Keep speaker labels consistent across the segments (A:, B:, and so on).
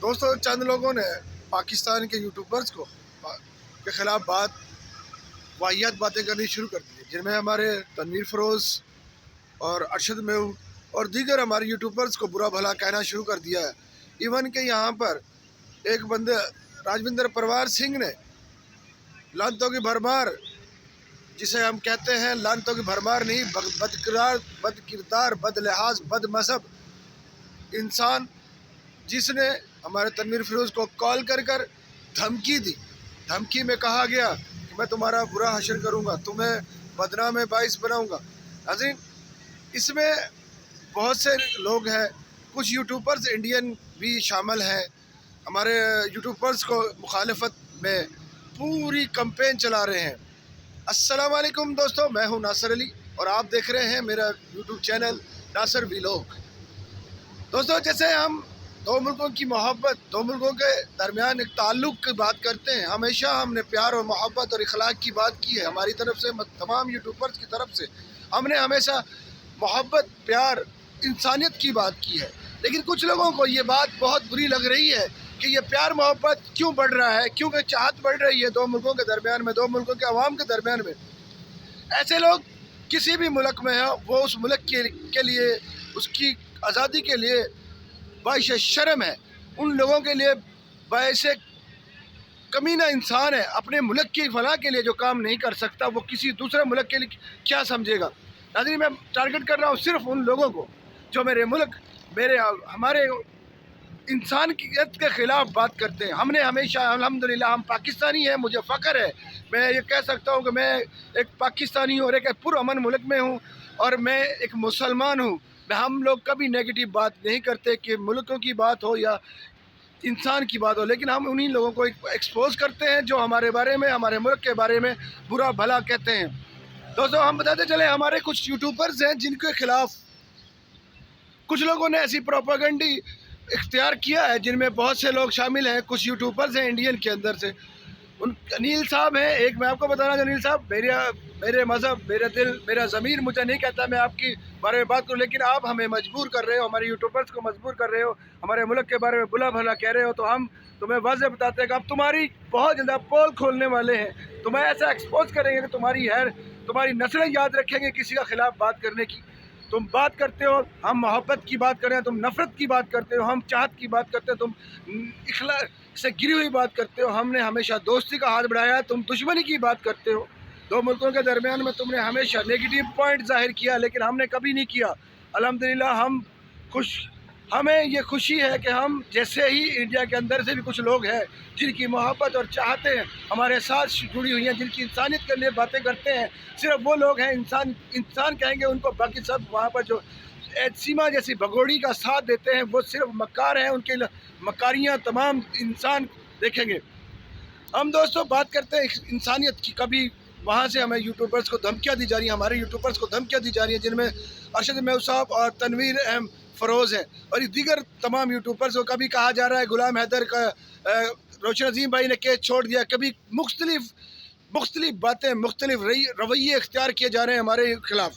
A: दोस्तों चंद लोगों ने पाकिस्तान के यूट्यूबर्स को के ख़िलाफ़ वाहियात बातें करनी शुरू कर दी, जिनमें हमारे तनवीर फ़रोज़ और अरशद मेहू और दीगर हमारे यूट्यूबर्स को बुरा भला कहना शुरू कर दिया है। इवन के यहाँ पर एक बंदे राजविंदर परवार सिंह ने लानतों की भरमार, जिसे हम कहते हैं लानतों की भरमार नहीं, बदकिरदार, बदलिहाज, बदमज़हब इंसान, जिसने हमारे तनवीर फ़िरोज़ को कॉल कर धमकी दी। धमकी में कहा गया कि मैं तुम्हारा बुरा हशर करूँगा, तुम्हें बदनाम बाइस बनाऊँगा। नाज़रीन, इसमें बहुत से लोग हैं, कुछ यूट्यूबर्स इंडियन भी शामिल हैं। हमारे यूट्यूबर्स को मुखालफत में पूरी कैंपेन चला रहे हैं। अस्सलाम वालेकुम दोस्तों, मैं हूं नासिर अली और आप देख रहे हैं मेरा यूट्यूब चैनल नासिर व्लॉग। दोस्तों, जैसे हम दो मुल्कों की मोहब्बत, दो मुल्कों के दरमियान एक ताल्लुक़ की बात करते हैं, हमेशा हमने प्यार और मोहब्बत और इखलाक की बात की है। हमारी तरफ से, तमाम यूट्यूबर्स की तरफ से हमने हमेशा मोहब्बत, प्यार, इंसानियत की बात की है। लेकिन कुछ लोगों को ये बात बहुत बुरी लग रही है कि ये प्यार मोहब्बत क्यों बढ़ रहा है, क्योंकि चाहत बढ़ रही है दो मुल्कों के दरमियान में, दो मुल्कों के अवाम के दरमियान में। ऐसे लोग किसी भी मुल्क में हैं, वो उस मुल्क के लिए, उसकी आज़ादी के लिए बाइश शर्म है। उन लोगों के लिए बाइश कमीना इंसान है। अपने मुल्क की फलाह के लिए जो काम नहीं कर सकता, वो किसी दूसरे मुल्क के लिए क्या समझेगा। नाज़रीन, मैं टारगेट कर रहा हूँ सिर्फ उन लोगों को जो मेरे मुल्क, हमारे इंसानियत के ख़िलाफ़ बात करते हैं। हमने हमेशा, अल्हम्दुलिल्लाह, हम पाकिस्तानी हैं, मुझे फ़ख्र है। मैं ये कह सकता हूँ कि मैं एक पाकिस्तानी हूँ और एक पुरअमन मुल्क में हूँ, और मैं एक मुसलमान हूँ। हम लोग कभी नेगेटिव बात नहीं करते कि मुल्कों की बात हो या इंसान की बात हो, लेकिन हम उन्हीं लोगों को एक्सपोज करते हैं जो हमारे बारे में, हमारे मुल्क के बारे में बुरा भला कहते हैं। दोस्तों, हम बताते चले, हमारे कुछ यूट्यूबर्स हैं जिनके ख़िलाफ़ कुछ लोगों ने ऐसी प्रोपेगेंडी इख्तियार किया है, जिनमें बहुत से लोग शामिल हैं। कुछ यूट्यूबर्स हैं इंडियन के अंदर से, अनिल साहब हैं एक। मैं आपको बताना चाहूँ, अनिल साहब, मेरे मज़हब, मेरा दिल, मेरा ज़मीर मुझे नहीं कहता मैं आपकी बारे में बात करूँ, लेकिन आप हमें मजबूर कर रहे हो, हमारे यूट्यूबर्स को मजबूर कर रहे हो, हमारे मुल्क के बारे में बुरा भला कह रहे हो। तो हम तुम्हें वाज़ेह बताते हैं कि अब तुम्हारी बहुत ज़्यादा पोल खोलने वाले हैं। तुम्हें ऐसा एक्सपोज करेंगे कि तुम्हारी नस्लें याद रखेंगे किसी का ख़िलाफ़ बात करने की। तुम बात करते हो, हम मोहब्बत की बात करें, तुम नफ़रत की बात करते हो, हम चाहत की बात करते हो, तुम इखलाक से गिरी हुई बात करते हो। हमने हमेशा दोस्ती का हाथ बढ़ाया, तुम दुश्मनी की बात करते हो। दो मुल्कों के दरमियान में तुमने हमेशा नेगेटिव पॉइंट ज़ाहिर किया, लेकिन हमने कभी नहीं किया। अल्हम्दुलिल्लाह, हमें ये खुशी है कि हम जैसे ही इंडिया के अंदर से भी कुछ लोग हैं जिनकी मोहब्बत और चाहतें हमारे साथ जुड़ी हुई हैं, जिनकी इंसानियत के लिए बातें करते हैं। सिर्फ वो लोग हैं इंसान कहेंगे उनको, बाकी सब वहाँ पर जो सीमा जैसी भगोड़ी का साथ देते हैं वो सिर्फ मक्कार हैं। उनके मकारियाँ तमाम इंसान देखेंगे। हम दोस्तों बात करते हैं इंसानियत की। कभी वहाँ से हमें यूट्यूबर्स को धमकियाँ दी जा रही हैं, हमारे यूट्यूबर्स को धमकियाँ दी जा रही हैं, जिनमें अरशद मेहू साहब और तनवीर फ़रोज़ हैं, और दीगर तमाम यूट्यूबर्स को कभी कहा जा रहा है गुलाम हैदर का, रोशन अजीम भाई ने केस छोड़ दिया। कभी मुख्तलिफ बातें, मुख्तलिफ रवैये इख्तियार किए जा रहे हैं हमारे ख़िलाफ़।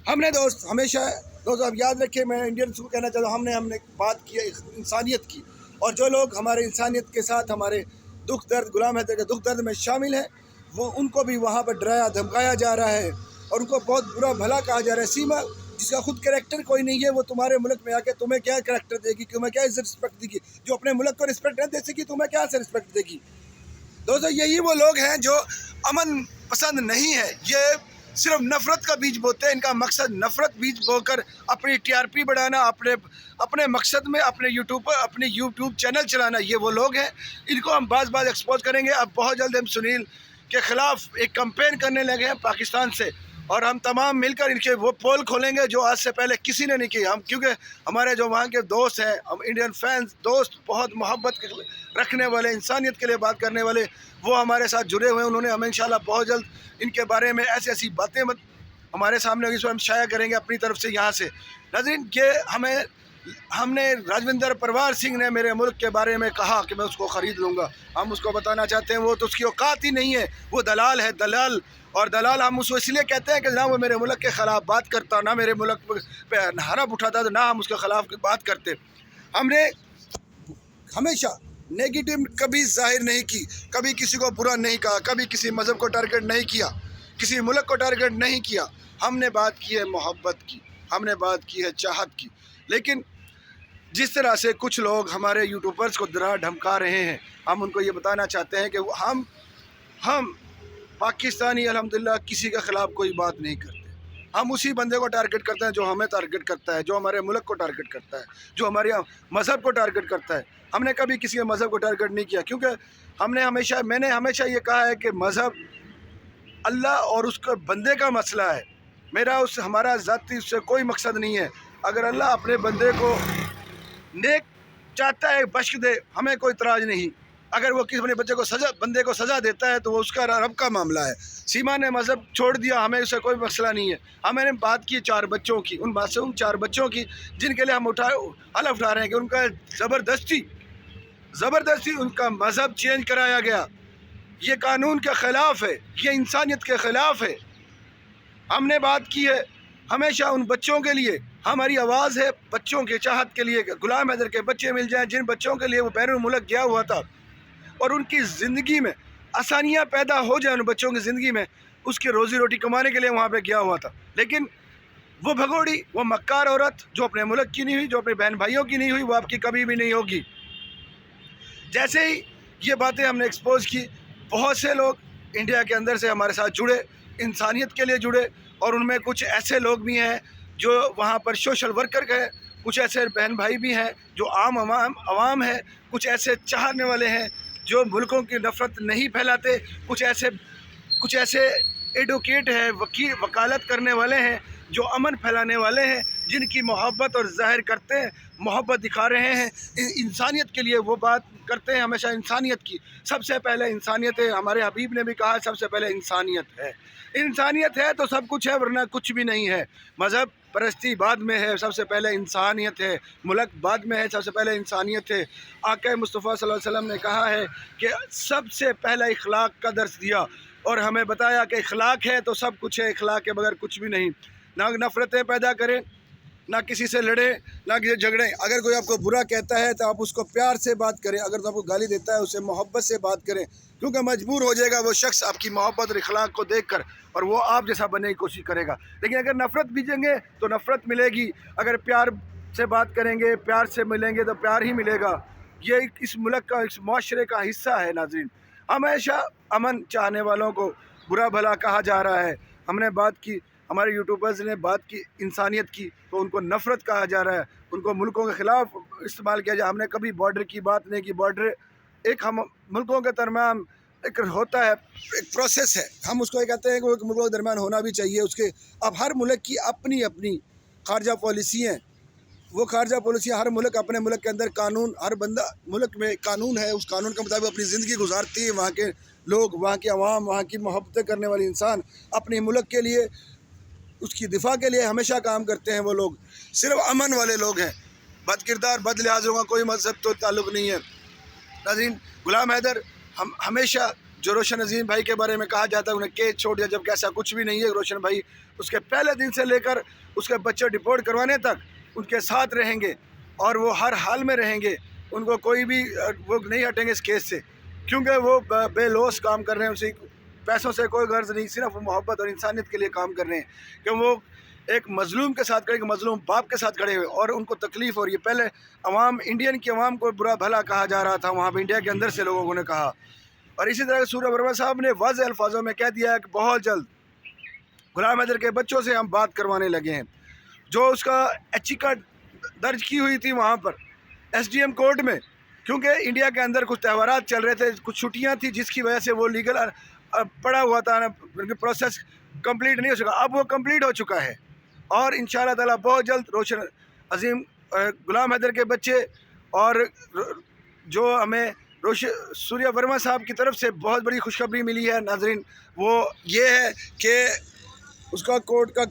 A: हमने दोस्त हमेशा, दोस्तों आप याद रखें, मैं इंडियंस को कहना चाहता हूँ, हमने बात की इंसानियत की, और जो लोग हमारे इंसानियत के साथ, हमारे दुख दर्द, गुलाम हैदर के दुख दर्द में शामिल हैं, वो उनको भी वहाँ पर डराया धमकाया जा रहा है और उनको बहुत बुरा भला कहा जा रहा है। सीमा, जिसका खुद कैरेक्टर कोई नहीं है, वो तुम्हारे मुल्क में आके तुम्हें क्या कैरेक्टर देगी, तुम्हें क्या इज्जत रिस्पेक्ट देगी? जो अपने मुल्क को रिस्पेक्ट नहीं दे सकी, तुम्हें क्या से रिस्पेक्ट देगी? दोस्तों, यही वो लोग हैं जो अमन पसंद नहीं है, ये सिर्फ नफ़रत का बीज बोते हैं। इनका मकसद नफ़रत बीज बोकर अपनी TRP बढ़ाना, अपने मकसद में अपने यूट्यूब चैनल चलाना, ये वो लोग हैं। इनको हम बाज़ एक्सपोज करेंगे। अब बहुत जल्द हम सुनील के ख़िलाफ़ एक कैंपेन करने लगे हैं पाकिस्तान से, और हम तमाम मिलकर इनके वो पोल खोलेंगे जो आज से पहले किसी ने नहीं की। हम, क्योंकि हमारे जो वहाँ के दोस्त हैं, हम इंडियन फैंस दोस्त, बहुत मोहब्बत रखने वाले, इंसानियत के लिए बात करने वाले, वो हमारे साथ जुड़े हुए हैं। उन्होंने हमें इंशाल्लाह बहुत जल्द इनके बारे में ऐसी बातें हमारे सामने होगी, इसको हम शाया करेंगे अपनी तरफ से यहाँ से। नाज़रीन, ये हमने राजविंदर परवार सिंह ने मेरे मुल्क के बारे में कहा कि मैं उसको ख़रीद लूँगा। हम उसको बताना चाहते हैं, वो तो उसकी औकात ही नहीं है, वो दलाल है, दलाल। और दलाल हम उसको इसलिए कहते हैं कि ना वो मेरे मुल्क के ख़िलाफ़ बात करता, ना मेरे मुल्क पे हरफ उठाता, तो ना हम उसके ख़िलाफ़ बात करते। हमने ہمیشہ نیگیٹو کبھی ظاہر نہیں کی، کبھی کسی کو برا نہیں کہا، کبھی کسی مذہب کو ٹارگٹ نہیں کیا، کسی ملک کو ٹارگٹ نہیں کیا. ہم نے بات کی ہے محبت کی، ہم نے بات کی ہے چاہت کی. لیکن جس طرح سے کچھ لوگ ہمارے یوٹیوبرز کو ڈرا دھمکا رہے ہیں، ہم ان کو یہ بتانا چاہتے ہیں کہ ہم پاکستانی الحمدللہ کسی کے خلاف کوئی بات نہیں کرتے. ہم اسی بندے کو ٹارگٹ کرتے ہیں جو ہمیں ٹارگٹ کرتا ہے، جو ہمارے ملک کو ٹارگٹ کرتا ہے، جو ہمارے مذہب کو ٹارگٹ کرتا ہے. ہم نے کبھی کسی کے مذہب کو ٹارگٹ نہیں کیا، کیونکہ میں نے ہمیشہ یہ کہا ہے کہ مذہب اللہ اور اس کے بندے کا مسئلہ ہے. ہمارا ذاتی اس سے کوئی مقصد نہیں ہے. اگر اللہ اپنے بندے کو نیک چاہتا ہے بخش دے، ہمیں کوئی اعتراض نہیں. اگر وہ کسی بندے کو سزا دیتا ہے تو وہ اس کا رب کا معاملہ ہے. سیما نے مذہب چھوڑ دیا، ہمیں اس سے کوئی مسئلہ نہیں ہے. ہم نے بات کی 4 بچوں کی، ان معصوم 4 بچوں کی جن کے لیے ہم حلف اٹھا رہے ہیں کہ ان کا زبردستی ان کا مذہب چینج کرایا گیا. یہ قانون کے خلاف ہے، یہ انسانیت کے خلاف ہے. ہم نے بات کی ہے ہمیشہ ان بچوں کے لیے، ہماری آواز ہے بچوں کے چاہت کے لیے کہ غلام حیدر کے بچے مل جائیں، جن بچوں کے لیے وہ بیرون ملک گیا ہوا تھا اور ان کی زندگی میں آسانیاں پیدا ہو جائیں. ان بچوں کی زندگی میں اس کی روزی روٹی کمانے کے لیے وہاں پہ گیا ہوا تھا. لیکن وہ بھگوڑی، وہ مکار عورت جو اپنے ملک کی نہیں ہوئی، جو اپنے بہن بھائیوں کی نہیں ہوئی، وہ آپ کی کبھی بھی نہیں ہوگی. جیسے ہی یہ باتیں ہم نے ایکسپوز کی، بہت سے لوگ انڈیا کے اندر سے ہمارے ساتھ جڑے، انسانیت کے لیے جڑے. اور ان میں کچھ ایسے لوگ بھی ہیں جو وہاں پر سوشل ورکر ہیں، کچھ ایسے بہن بھائی بھی ہیں جو عوام ہیں، کچھ ایسے چاہنے والے ہیں جو ملکوں کی نفرت نہیں پھیلاتے، کچھ ایسے ایڈوکیٹ ہیں، وکالت کرنے والے ہیں جو امن پھیلانے والے ہیں، جن کی محبت اور ظاہر کرتے ہیں، محبت دکھا رہے ہیں. انسانیت کے لیے وہ بات کرتے ہیں ہمیشہ. انسانیت کی سب سے پہلے انسانیت ہے. ہمارے حبیب نے بھی کہا سب سے پہلے انسانیت ہے. انسانیت ہے تو سب کچھ ہے، ورنہ کچھ بھی نہیں ہے. مذہب پرستی بعد میں ہے، سب سے پہلے انسانیت ہے. ملک بعد میں ہے، سب سے پہلے انسانیت ہے. آقا مصطفیٰ صلی اللہ علیہ وسلم نے کہا ہے کہ سب سے پہلا اخلاق کا درس دیا اور ہمیں بتایا کہ اخلاق ہے تو سب کچھ ہے، اخلاق کے بغیر کچھ بھی نہیں. نہ نفرتیں پیدا کریں، نہ کسی سے لڑیں، نہ کسی سے جھگڑیں. اگر کوئی آپ کو برا کہتا ہے تو آپ اس کو پیار سے بات کریں. اگر تو آپ کو گالی دیتا ہے اسے محبت سے بات کریں، کیونکہ مجبور ہو جائے گا وہ شخص آپ کی محبت اور اخلاق کو دیکھ کر، اور وہ آپ جیسا بننے کی کوشش کرے گا. لیکن اگر نفرت بیجیں گے تو نفرت ملے گی، اگر پیار سے بات کریں گے، پیار سے ملیں گے تو پیار ہی ملے گا. یہ اس ملک کا، اس معاشرے کا حصہ ہے. ناظرین، ہمیشہ امن چاہنے والوں کو برا بھلا کہا جا رہا ہے. ہم نے بات کی، ہمارے یوٹیوبرز نے بات کی انسانیت کی، تو ان کو نفرت کہا جا رہا ہے، ان کو ملکوں کے خلاف استعمال کیا جائے. ہم نے کبھی بارڈر کی بات نہیں کی. بارڈر ایک ہم ملکوں کے درمیان ایک ہوتا ہے، ایک پروسیس ہے. ہم اس کو یہ کہتے ہیں کہ وہ ملکوں کے درمیان ہونا بھی چاہیے. اس کے اب ہر ملک کی اپنی خارجہ پالیسی ہیں. وہ خارجہ پالیسی ہر ملک اپنے ملک کے اندر قانون، ہر بندہ ملک میں قانون ہے، اس قانون کے مطابق اپنی زندگی گزارتی ہے. وہاں کے لوگ، وہاں کی عوام، وہاں کی محبتیں کرنے والے انسان اپنے ملک کے لیے، اس کی دفاع کے لیے ہمیشہ کام کرتے ہیں. وہ لوگ صرف امن والے لوگ ہیں. بد کردار، بد لحاظوں کا کوئی مذہب تو تعلق نہیں ہے. ناظرین، غلام حیدر ہمیشہ جو روشن عظیم بھائی کے بارے میں کہا جاتا ہے انہیں کیس چھوڑ دیا، جبکہ ایسا کچھ بھی نہیں ہے. روشن بھائی اس کے پہلے دن سے لے کر اس کے بچے ڈپورٹ کروانے تک ان کے ساتھ رہیں گے، اور وہ ہر حال میں رہیں گے. ان کو کوئی بھی وہ نہیں ہٹیں گے اس کیس سے، کیونکہ وہ بے لوث کام کر رہے ہیں. اسی پیسوں سے کوئی غرض نہیں، صرف محبت اور انسانیت کے لیے کام کر رہے ہیں کہ وہ ایک مظلوم کے ساتھ کھڑے، ایک مظلوم باپ کے ساتھ کھڑے ہوئے، اور ان کو تکلیف ہو رہی ہے. پہلے انڈین کی عوام کو برا بھلا کہا جا رہا تھا، وہاں پہ انڈیا کے اندر سے لوگوں نے کہا. اور اسی طرح سوریہ ورما صاحب نے واضح الفاظوں میں کہہ دیا ہے کہ بہت جلد غلام حیدر کے بچوں سے ہم بات کروانے لگے ہیں. جو اس کا ایچیکا درج کی ہوئی تھی وہاں پر SDM کورٹ میں، کیونکہ انڈیا کے اندر کچھ تہوارات چل رہے تھے، کچھ چھٹیاں تھیں، جس کی وجہ سے وہ لیگل پڑا ہوا تھا، پروسیس کمپلیٹ نہیں ہو سکا. اب وہ کمپلیٹ ہو چکا ہے، اور انشاءاللہ تعالیٰ بہت جلد روشن عظیم غلام حیدر کے بچے، اور جو ہمیں سوریہ ورما صاحب کی طرف سے بہت بڑی خوشخبری ملی ہے ناظرین، وہ یہ ہے کہ اس کا کورٹ کا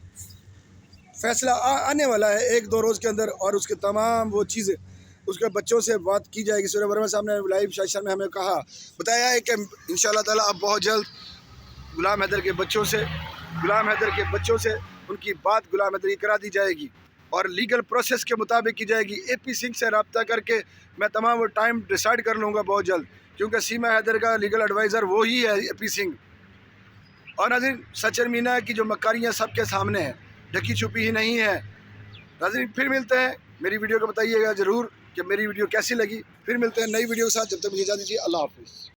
A: فیصلہ آنے والا ہے 1-2 روز کے اندر، اور اس کے تمام وہ چیزیں اس کے بچوں سے بات کی جائے گی. سوریہ ورما صاحب نے لائیو شاشن میں ہمیں بتایا ہے کہ انشاءاللہ تعالیٰ اب بہت جلد غلام حیدر کے بچوں سے ان کی بات غلام حیدر کی کرا دی جائے گی. اور لیگل پروسیس کے مطابق کی جائے گی۔ اے پی سنگھ سے رابطہ کر کے میں تمام وہ ٹائم ڈیسائیڈ کر لوں گا بہت جلد، کیونکہ سیما حیدر کا لیگل ایڈوائزر وہی ہے اے پی سنگھ۔ اور ناظرین سچر مینا کی جو مکاریاں سب کے سامنے ہیں، ڈھکی چھپی ہی نہیں ہے۔ ناظرین پھر ملتے ہیں، میری ویڈیو کو بتائیے گا ضرور کہ میری ویڈیو کیسی لگی۔ پھر ملتے ہیں نئی ویڈیو کے ساتھ، جب تک مجھے اجازت دیجیے، اللہ حافظ۔